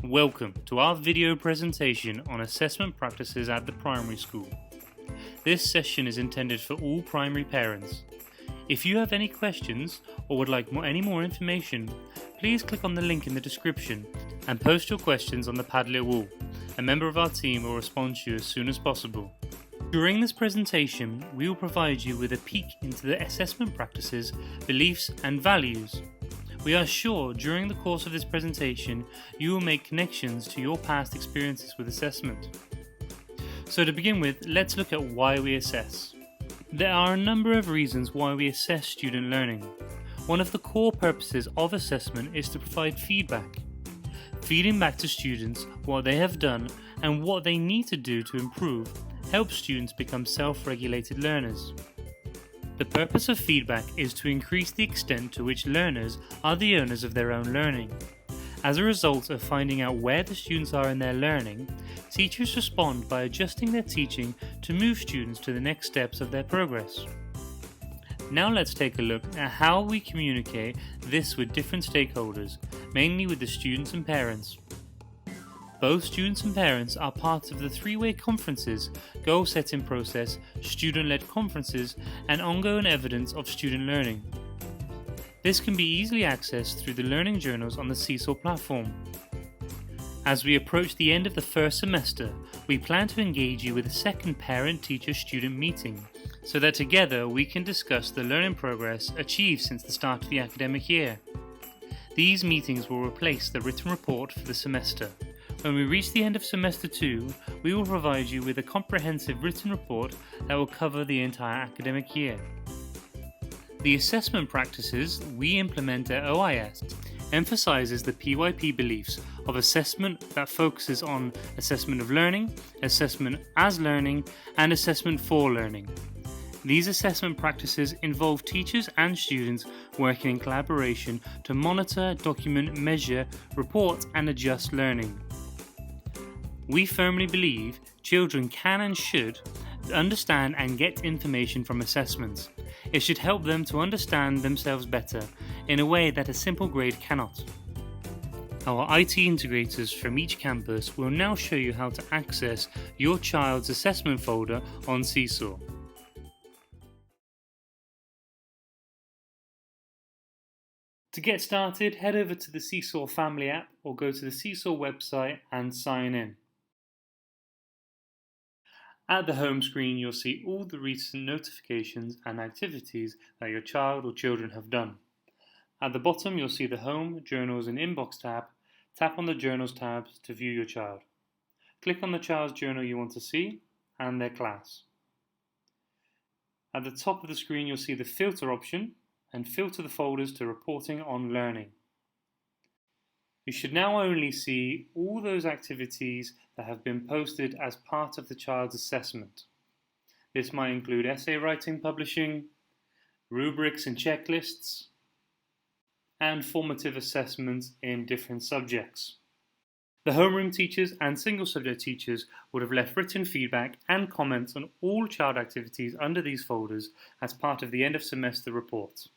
Welcome to our video presentation on assessment practices at the primary school. This session is intended for all primary parents. If you have any questions or would like any more information, please click on the link in the description and post your questions on the Padlet wall. A member of our team will respond to you as soon as possible. During this presentation, we will provide you with a peek into the assessment practices, beliefs and values. We are sure during the course of this presentation you will make connections to your past experiences with assessment. So to begin with, let's look at why we assess. There are a number of reasons why we assess student learning. One of the core purposes of assessment is to provide feedback. Feeding back to students what they have done and what they need to do to improve helps students become self-regulated learners. The purpose of feedback is to increase the extent to which learners are the owners of their own learning. As a result of finding out where the students are in their learning, teachers respond by adjusting their teaching to move students to the next steps of their progress. Now let's take a look at how we communicate this with different stakeholders, mainly with the students and parents. Both students and parents are part of the three-way conferences, goal-setting process, student-led conferences, and ongoing evidence of student learning. This can be easily accessed through the learning journals on the Seesaw platform. As we approach the end of the first semester, we plan to engage you with a second parent-teacher-student meeting, so that together we can discuss the learning progress achieved since the start of the academic year. These meetings will replace the written report for the semester. When we reach the end of semester 2, we will provide you with a comprehensive written report that will cover the entire academic year. The assessment practices we implement at OIS emphasizes the PYP beliefs of assessment that focuses on assessment of learning, assessment as learning, and assessment for learning. These assessment practices involve teachers and students working in collaboration to monitor, document, measure, report, and adjust learning. We firmly believe children can and should understand and get information from assessments. It should help them to understand themselves better in a way that a simple grade cannot. Our IT integrators from each campus will now show you how to access your child's assessment folder on Seesaw. To get started, head over to the Seesaw Family app or go to the Seesaw website and sign in. At the home screen, you'll see all the recent notifications and activities that your child or children have done. At the bottom, you'll see the Home, Journals and Inbox tab. Tap on the Journals tab to view your child. Click on the child's journal you want to see and their class. At the top of the screen, you'll see the Filter option and filter the folders to Reporting on Learning. You should now only see all those activities that have been posted as part of the child's assessment. This might include essay writing, publishing, rubrics and checklists, and formative assessments in different subjects. The homeroom teachers and single subject teachers would have left written feedback and comments on all child activities under these folders as part of the end of semester reports.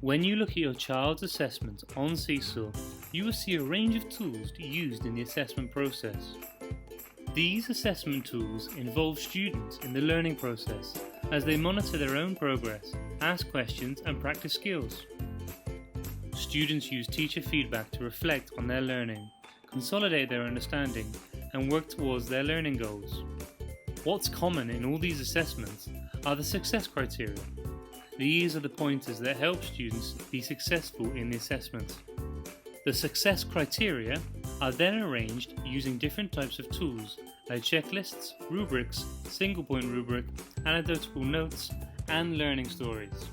When you look at your child's assessment on Seesaw, you will see a range of tools used in the assessment process. These assessment tools involve students in the learning process as they monitor their own progress, ask questions and practice skills. Students use teacher feedback to reflect on their learning, consolidate their understanding and work towards their learning goals. What's common in all these assessments are the success criteria. These are the pointers that help students be successful in the assessment. The success criteria are then arranged using different types of tools like checklists, rubrics, single point rubric, anecdotal notes, and learning stories.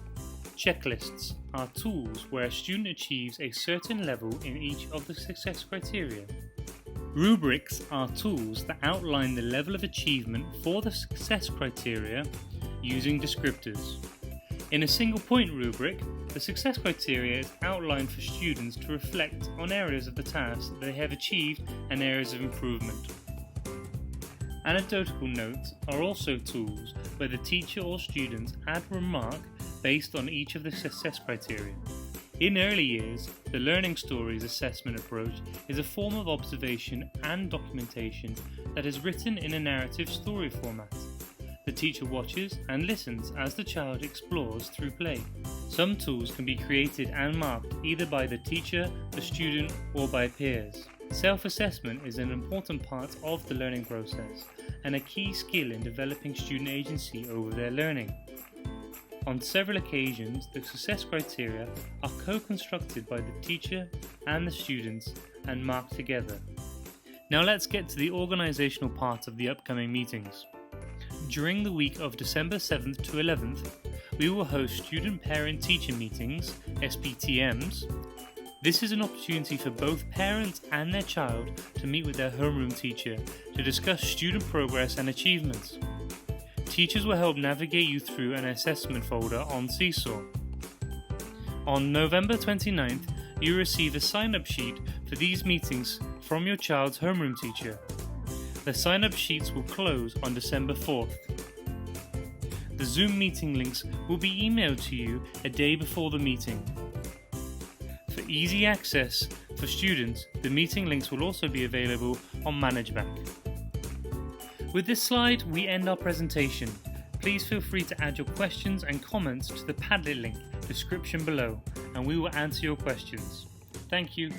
Checklists are tools where a student achieves a certain level in each of the success criteria. Rubrics are tools that outline the level of achievement for the success criteria using descriptors. In a single point rubric, the success criteria is outlined for students to reflect on areas of the task that they have achieved and areas of improvement. Anecdotal notes are also tools where the teacher or students add a remark based on each of the success criteria. In early years, the Learning Stories assessment approach is a form of observation and documentation that is written in a narrative story format. The teacher watches and listens as the child explores through play. Some tools can be created and marked either by the teacher, the student, or by peers. Self-assessment is an important part of the learning process and a key skill in developing student agency over their learning. On several occasions, the success criteria are co-constructed by the teacher and the students and marked together. Now let's get to the organisational part of the upcoming meetings. During the week of December 7th to 11th, we will host Student Parent-Teacher Meetings, SPTMs. This is an opportunity for both parents and their child to meet with their homeroom teacher to discuss student progress and achievements. Teachers will help navigate you through an assessment folder on Seesaw. On November 29th, you receive a sign-up sheet for these meetings from your child's homeroom teacher. The sign-up sheets will close on December 4th. The Zoom meeting links will be emailed to you a day before the meeting. For easy access for students, the meeting links will also be available on ManageBack. With this slide, we end our presentation. Please feel free to add your questions and comments to the Padlet link description below, and we will answer your questions. Thank you.